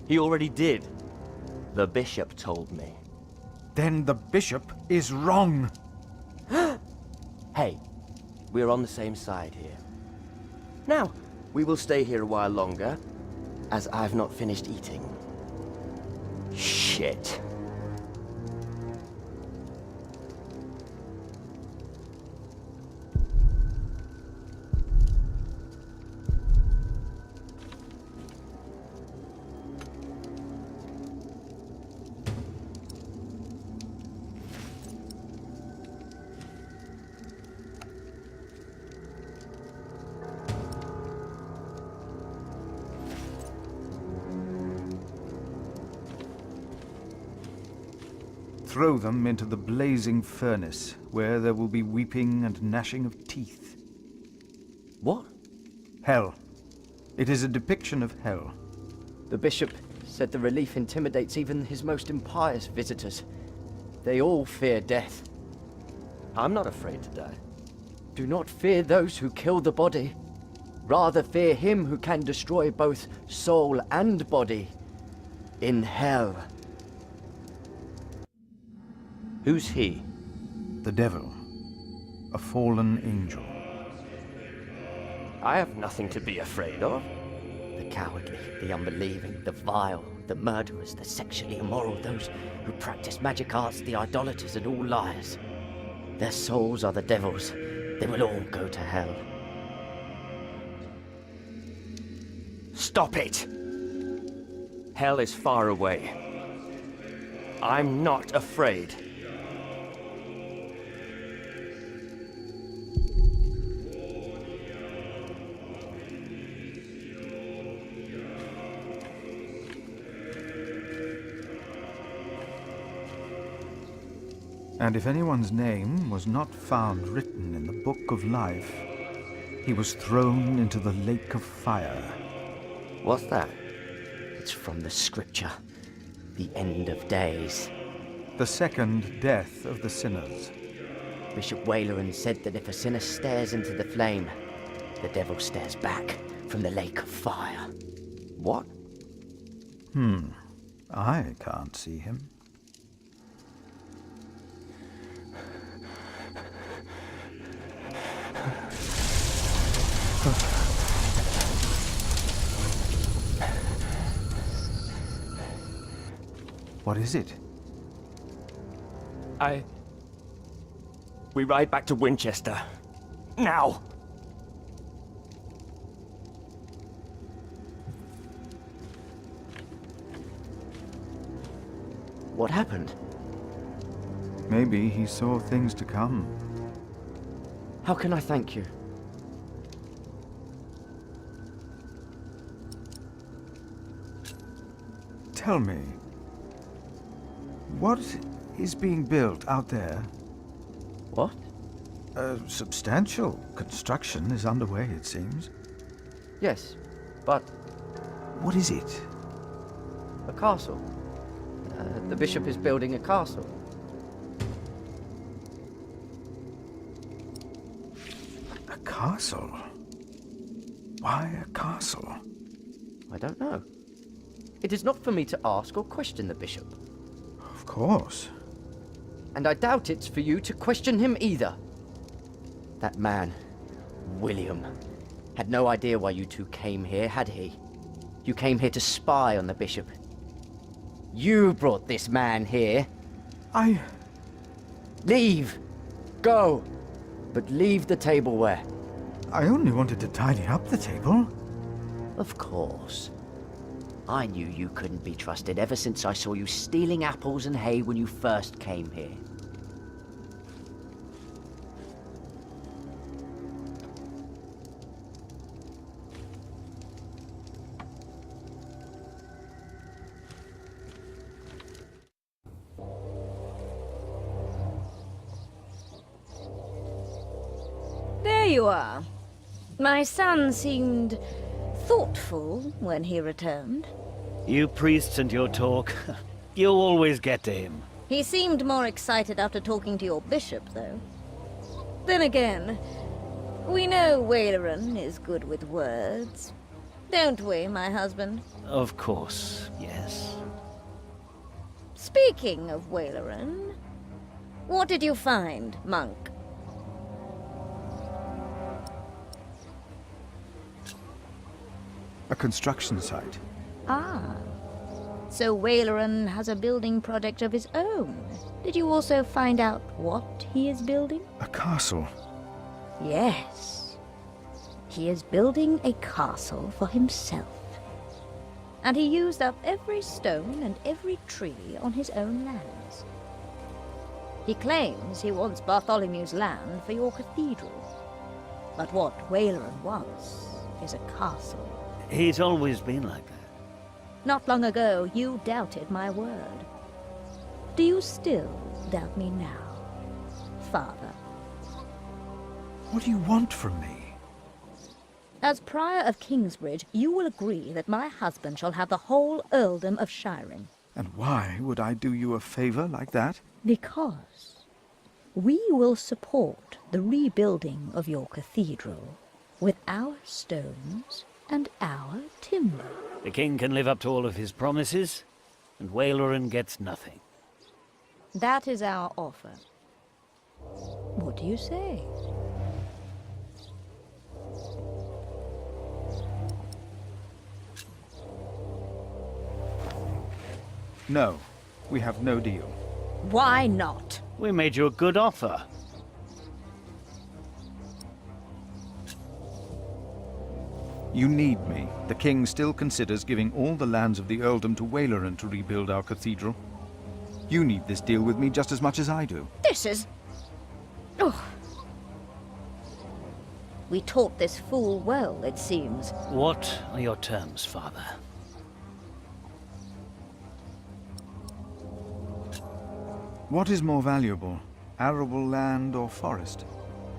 He already did. The bishop told me. Then the bishop is wrong. Hey, we're on the same side here. Now, we will stay here a while longer. as I've not finished eating. Shit. Throw them into the blazing furnace, where there will be weeping and gnashing of teeth. What? Hell. It is a depiction of hell. The bishop said the relief intimidates even his most impious visitors. They all fear death. I'm not afraid to die. Do not fear those who kill the body. Rather fear him who can destroy both soul and body in hell. Who's he? The devil. A fallen angel. I have nothing to be afraid of. The cowardly, the unbelieving, the vile, the murderers, the sexually immoral, those who practice magic arts, the idolaters, and all liars. Their souls are the devil's. They will all go to hell. Stop it! Hell is far away. I'm not afraid. And if anyone's name was not found written in the Book of Life, he was thrown into the lake of fire. What's that? It's from the scripture. The end of days. The second death of the sinners. Bishop Waleran said that if a sinner stares into the flame, the devil stares back from the lake of fire. What? I can't see him. What is it? We ride back to Winchester. Now! What happened? Maybe he saw things to come. How can I thank you? Tell me, what is being built out there? What? A substantial construction is underway, it seems. Yes, but... What is it? A castle. The bishop is building a castle. A castle? Why a castle? I don't know. It is not for me to ask or question the bishop. Of course. And I doubt it's for you to question him either. That man, William, had no idea why you two came here, had he? You came here to spy on the bishop. You brought this man here. Leave! Go! But leave the tableware. I only wanted to tidy up the table. Of course. I knew you couldn't be trusted ever since I saw you stealing apples and hay when you first came here. There you are. My son seemed thoughtful when he returned. You priests and your talk. You always get to him. He seemed more excited after talking to your bishop, though. Then again, we know Waleran is good with words. Don't we, my husband? Of course, yes. Speaking of Waleran, what did you find, monk? A construction site. Ah. So Waleran has a building project of his own. Did you also find out what he is building? A castle. Yes. He is building a castle for himself. And he used up every stone and every tree on his own lands. He claims he wants Bartholomew's land for your cathedral. But what Waleran wants is a castle. He's always been like that. Not long ago, you doubted my word. Do you still doubt me now, Father? What do you want from me? As Prior of Kingsbridge, you will agree that my husband shall have the whole earldom of Shiring. And why would I do you a favor like that? Because we will support the rebuilding of your cathedral with our stones and our timber. The king can live up to all of his promises, and Waleran gets nothing. That is our offer. What do you say? No, we have no deal. Why not? We made you a good offer. You need me. The king still considers giving all the lands of the earldom to Waleran to rebuild our cathedral. You need this deal with me just as much as I do. This is... Oh. We taught this fool well, it seems. What are your terms, Father? What is more valuable, arable land or forest?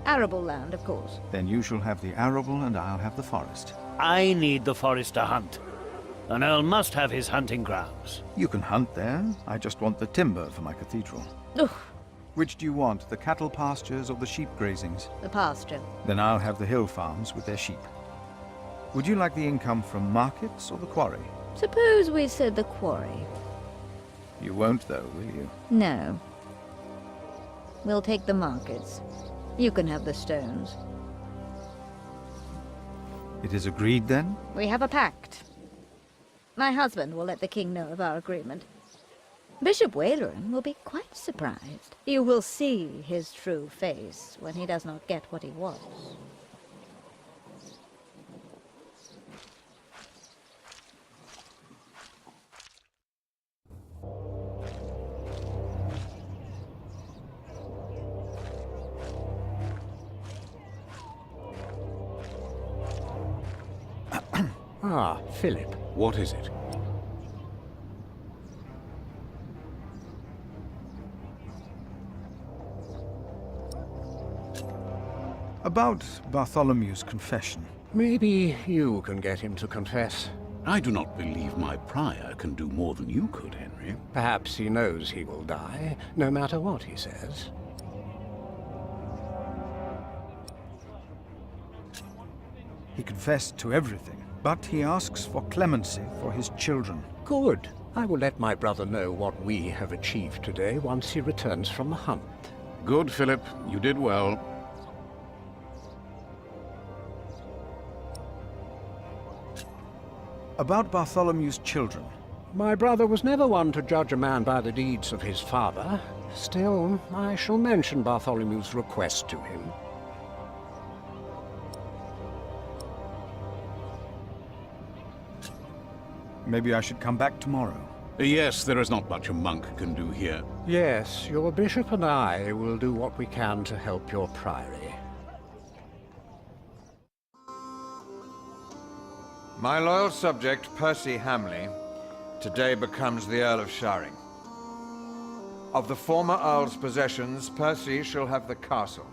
Arable land, of course. Then you shall have the arable and I'll have the forest. I need the forest to hunt. An earl must have his hunting grounds. You can hunt there. I just want the timber for my cathedral. Ugh. Which do you want, the cattle pastures or the sheep grazings? The pasture. Then I'll have the hill farms with their sheep. Would you like the income from markets or the quarry? Suppose we said the quarry. You won't, though, will you? No. We'll take the markets. You can have the stones. It is agreed, then? We have a pact. My husband will let the king know of our agreement. Bishop Waleran will be quite surprised. You will see his true face when he does not get what he wants. Ah, Philip. What is it? About Bartholomew's confession. Maybe you can get him to confess. I do not believe my prior can do more than you could, Henry. Perhaps he knows he will die, no matter what he says. He confessed to everything, but he asks for clemency for his children. Good. I will let my brother know what we have achieved today once he returns from the hunt. Good, Philip. You did well. About Bartholomew's children. My brother was never one to judge a man by the deeds of his father. Still, I shall mention Bartholomew's request to him. Maybe I should come back tomorrow. Yes, there is not much a monk can do here. Yes, your bishop and I will do what we can to help your priory. My loyal subject, Percy Hamley, today becomes the Earl of Shiring. Of the former Earl's possessions, Percy shall have the castle.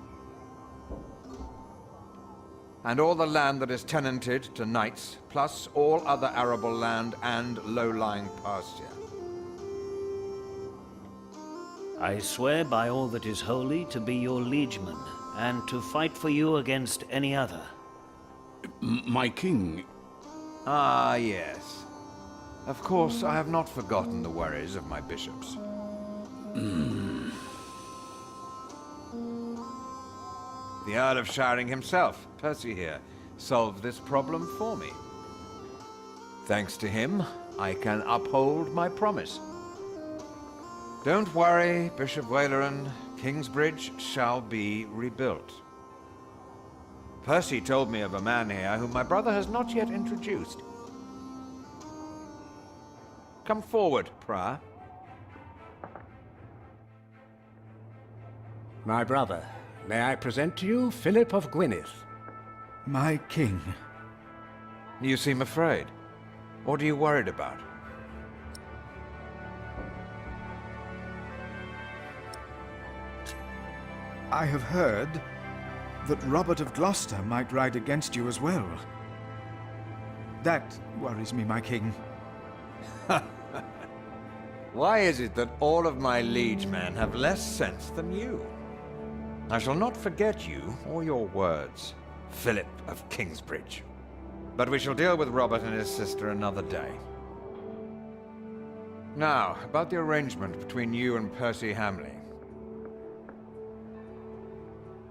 And all the land that is tenanted to knights, plus all other arable land and low-lying pasture. I swear by all that is holy to be your liegeman, and to fight for you against any other. My king... Ah, yes. Of course, I have not forgotten the worries of my bishops. The Earl of Shiring himself, Percy here, solved this problem for me. Thanks to him, I can uphold my promise. Don't worry, Bishop Waleran. Kingsbridge shall be rebuilt. Percy told me of a man here whom my brother has not yet introduced. Come forward, Prior. My brother, may I present to you Philip of Gwynedd? My king. You seem afraid. What are you worried about? I have heard that Robert of Gloucester might ride against you as well. That worries me, my king. Why is it that all of my liegemen have less sense than you? I shall not forget you or your words, Philip of Kingsbridge. But we shall deal with Robert and his sister another day. Now, about the arrangement between you and Percy Hamley.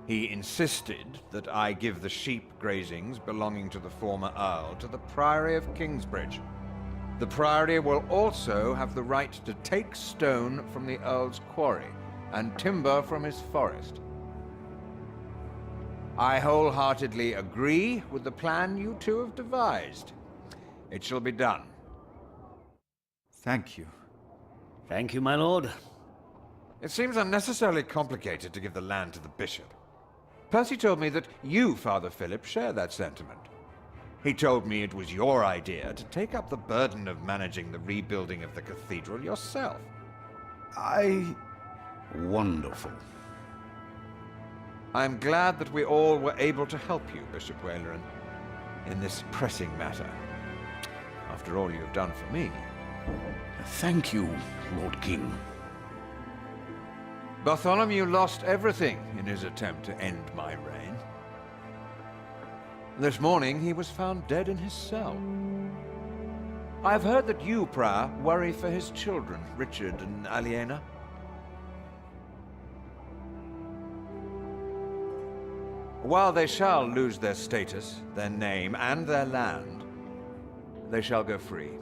He insisted that I give the sheep grazings belonging to the former Earl to the Priory of Kingsbridge. The Priory will also have the right to take stone from the Earl's quarry and timber from his forest. I wholeheartedly agree with the plan you two have devised. It shall be done. Thank you. Thank you, my lord. It seems unnecessarily complicated to give the land to the bishop. Percy told me that you, Father Philip, share that sentiment. He told me it was your idea to take up the burden of managing the rebuilding of the cathedral yourself. Wonderful. I'm glad that we all were able to help you, Bishop Waleran, in this pressing matter. After all you've done for me. Thank you, Lord King. Bartholomew lost everything in his attempt to end my reign. This morning he was found dead in his cell. I've heard that you, Prior, worry for his children, Richard and Aliena. While they shall lose their status, their name, and their land, they shall go free,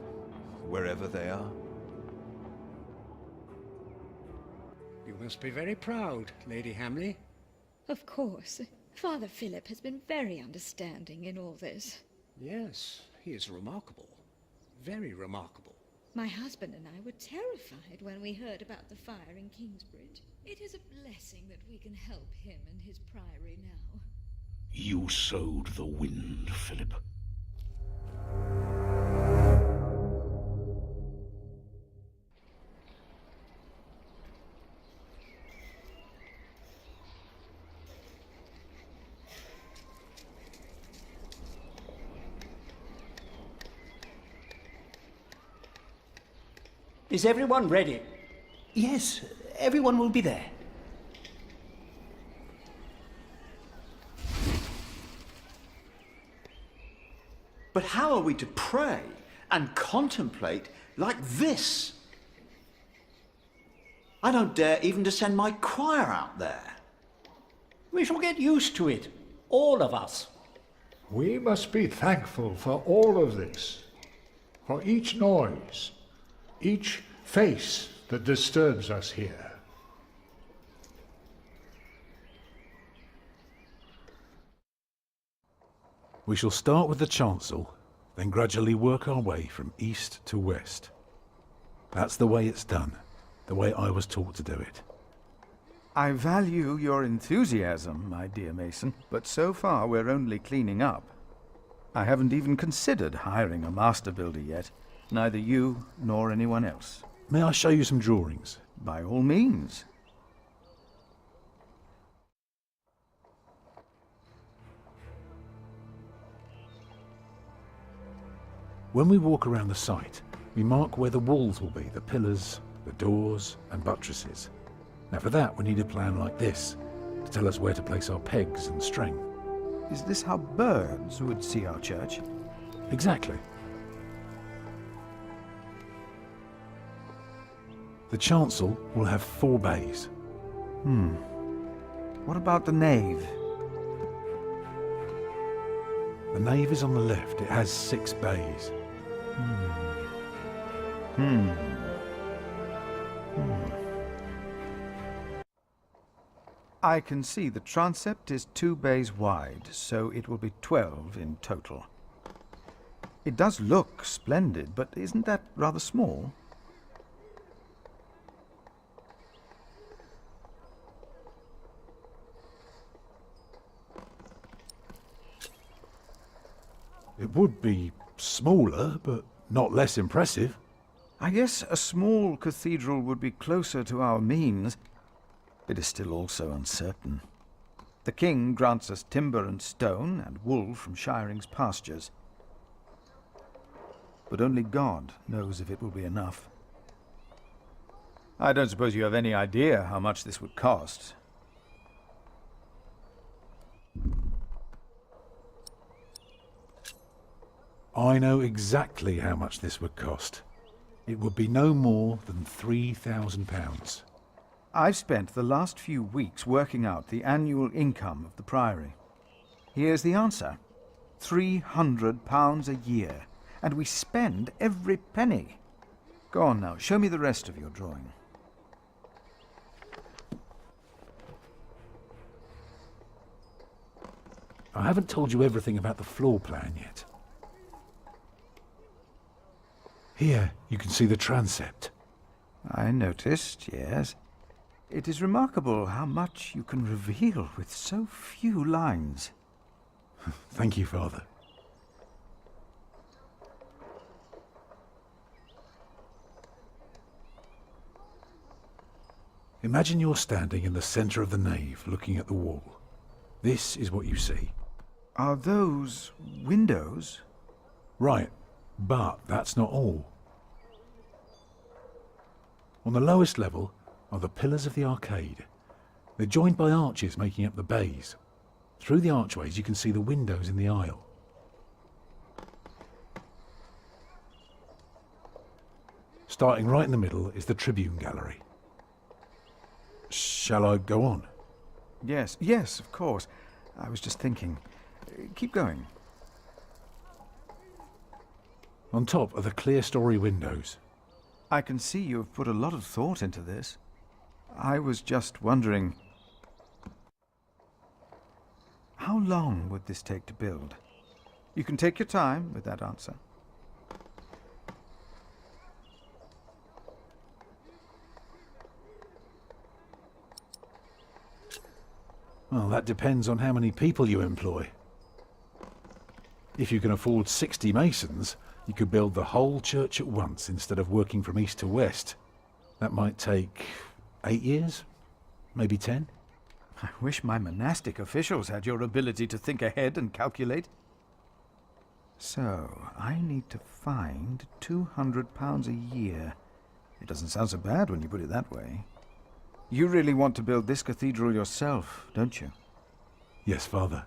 wherever they are. You must be very proud, Lady Hamley. Of course. Father Philip has been very understanding in all this. Yes, he is remarkable. Very remarkable. My husband and I were terrified when we heard about the fire in Kingsbridge. It is a blessing that we can help him and his priory now. You sowed the wind, Philip. Is everyone ready? Yes, everyone will be there. But how are we to pray and contemplate like this? I don't dare even to send my choir out there. We shall get used to it, all of us. We must be thankful for all of this, for each noise, each face that disturbs us here. We shall start with the chancel, then gradually work our way from east to west. That's the way it's done, the way I was taught to do it. I value your enthusiasm, my dear Mason, but so far we're only cleaning up. I haven't even considered hiring a master builder yet, neither you nor anyone else. May I show you some drawings? By all means. When we walk around the site, we mark where the walls will be, the pillars, the doors and buttresses. Now for that we need a plan like this, to tell us where to place our pegs and string. Is this how birds would see our church? Exactly. The chancel will have 4 bays. What about the nave? The nave is on the left. It has 6 bays. I can see the transept is 2 bays wide, so it will be 12 in total. It does look splendid, but isn't that rather small? It would be smaller, but not less impressive. I guess a small cathedral would be closer to our means. It is still also uncertain. The king grants us timber and stone and wool from Shiring's pastures. But only God knows if it will be enough. I don't suppose you have any idea how much this would cost. I know exactly how much this would cost. It would be no more than £3,000. I've spent the last few weeks working out the annual income of the Priory. Here's the answer. £300 a year. And we spend every penny. Go on now, show me the rest of your drawing. I haven't told you everything about the floor plan yet. Here, you can see the transept. I noticed, yes. It is remarkable how much you can reveal with so few lines. Thank you, Father. Imagine you're standing in the centre of the nave, looking at the wall. This is what you see. Are those windows? Right, but that's not all. On the lowest level are the pillars of the arcade. They're joined by arches making up the bays. Through the archways you can see the windows in the aisle. Starting right in the middle is the tribune gallery. Shall I go on? Yes, yes, of course. I was just thinking. Keep going. On top are the clear-story windows. I can see you have put a lot of thought into this. I was just wondering, how long would this take to build? You can take your time with that answer. Well, that depends on how many people you employ. If you can afford 60 masons, you could build the whole church at once instead of working from east to west. That might take 8 years, maybe 10. I wish my monastic officials had your ability to think ahead and calculate. So, I need to find £200 a year. It doesn't sound so bad when you put it that way. You really want to build this cathedral yourself, don't you? Yes, Father.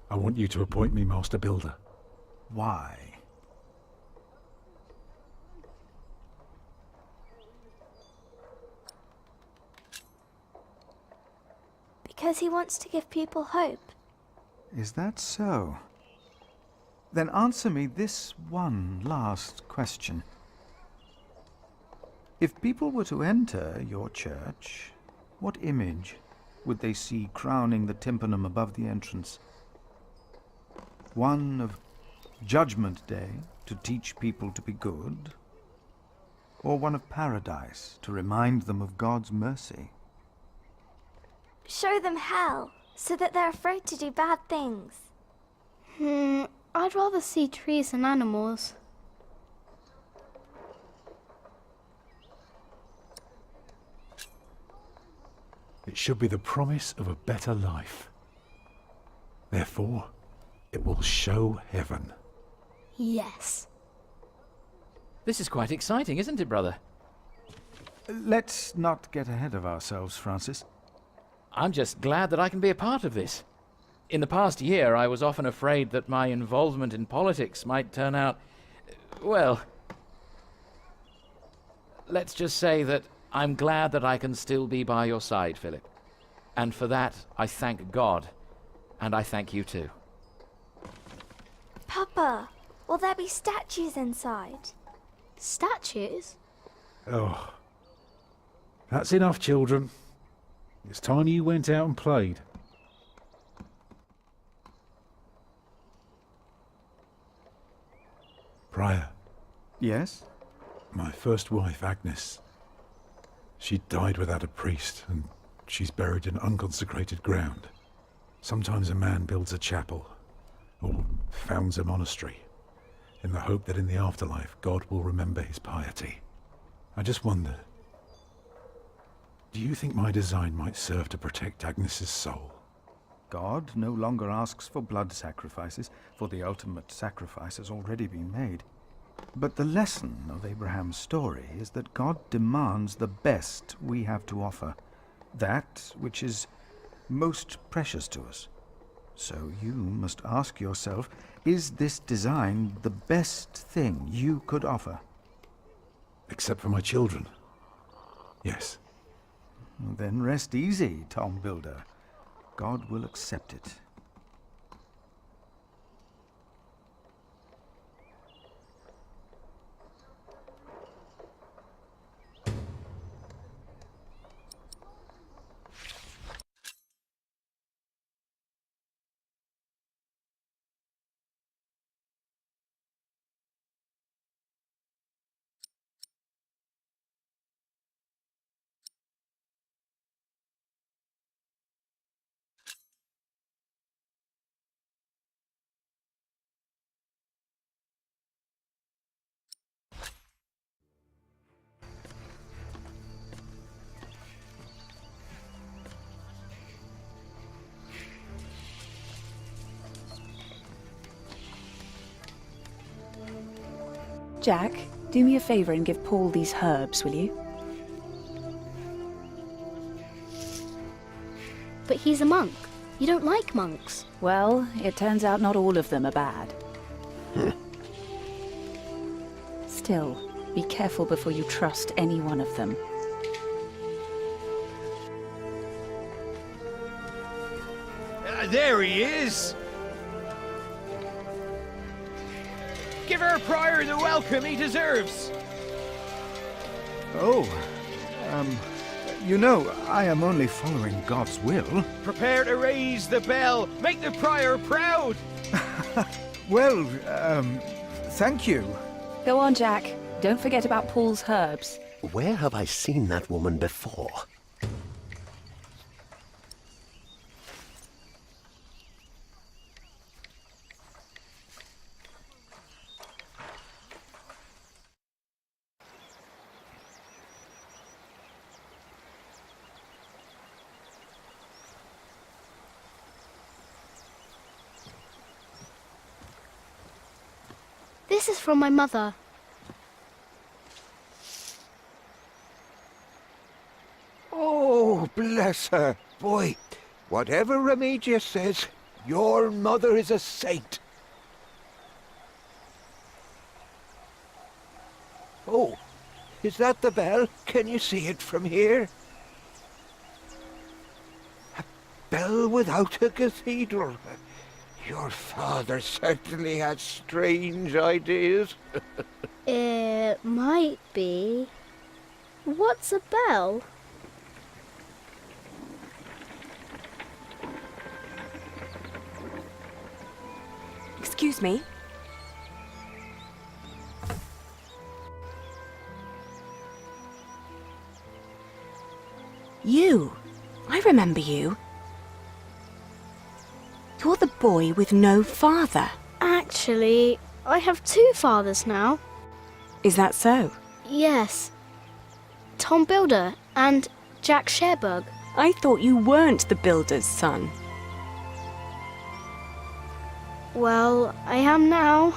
I want you to appoint me Master Builder. Why? Because he wants to give people hope. Is that so? Then answer me this one last question. If people were to enter your church, what image would they see crowning the tympanum above the entrance? One of Judgment Day to teach people to be good? Or one of Paradise to remind them of God's mercy? Show them hell, so that they're afraid to do bad things. I'd rather see trees and animals. It should be the promise of a better life. Therefore, it will show heaven. Yes. This is quite exciting, isn't it, brother? Let's not get ahead of ourselves, Francis. I'm just glad that I can be a part of this. In the past year, I was often afraid that my involvement in politics might turn out, well, let's just say that I'm glad that I can still be by your side, Philip. And for that, I thank God, and I thank you too. Papa, Will there be statues inside? Statues? Oh. That's enough, children. It's time you went out and played. Prior. Yes? My first wife, Agnes. She died without a priest, and she's buried in unconsecrated ground. Sometimes a man builds a chapel, or founds a monastery, in the hope that in the afterlife God will remember his piety. I just wonder, do you think my design might serve to protect Agnes's soul? God no longer asks for blood sacrifices, for the ultimate sacrifice has already been made. But the lesson of Abraham's story is that God demands the best we have to offer, that which is most precious to us. So you must ask yourself, is this design the best thing you could offer? Except for my children. Yes. Then rest easy, Tom Builder. God will accept it. Jack, do me a favour and give Paul these herbs, will you? But he's a monk. You don't like monks. Well, it turns out not all of them are bad. Still, be careful before you trust any one of them. There he is! Give our prior the welcome he deserves! Oh, you know, I am only following God's will. Prepare to raise the bell! Make the prior proud! Well, thank you. Go on, Jack. Don't forget about Paul's herbs. Where have I seen that woman before? This is from my mother. Oh, bless her. Boy, whatever Remedius says, your mother is a saint. Oh, is that the bell? Can you see it from here? A bell without a cathedral. Your father certainly had strange ideas. It might be. What's a bell? Excuse me. You. I remember you. You're the boy with no father. Actually, I have two fathers now. Is that so? Yes. Tom Builder and Jack Sherbug. I thought you weren't the builder's son. Well, I am now.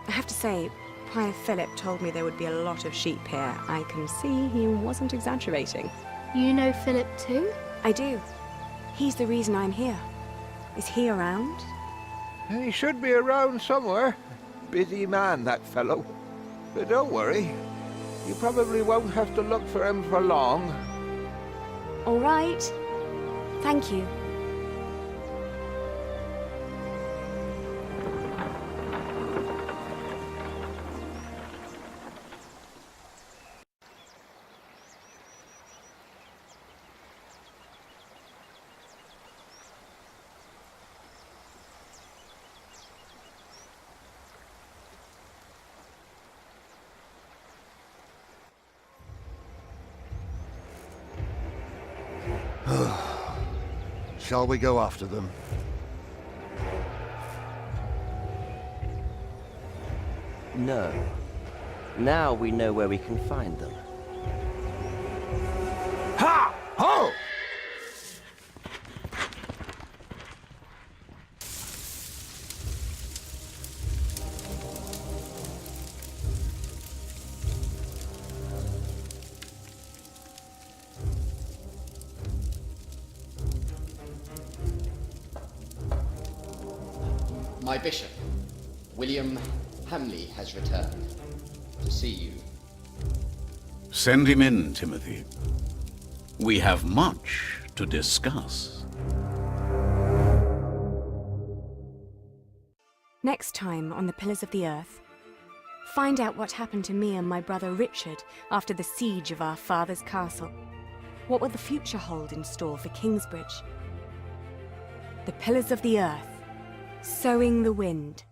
I have to say, Prior Philip told me there would be a lot of sheep here. I can see he wasn't exaggerating. You know Philip too? I do. He's the reason I'm here. Is he around? He should be around somewhere. Busy man, that fellow. But don't worry. You probably won't have to look for him for long. All right. Thank you. Shall we go after them? No. Now we know where we can find them. Ha! Ho! My bishop, William Hamley, has returned to see you. Send him in, Timothy. We have much to discuss. Next time on the Pillars of the Earth, find out what happened to me and my brother Richard after the siege of our father's castle. What will the future hold in store for Kingsbridge? The Pillars of the Earth, Sowing the Wind.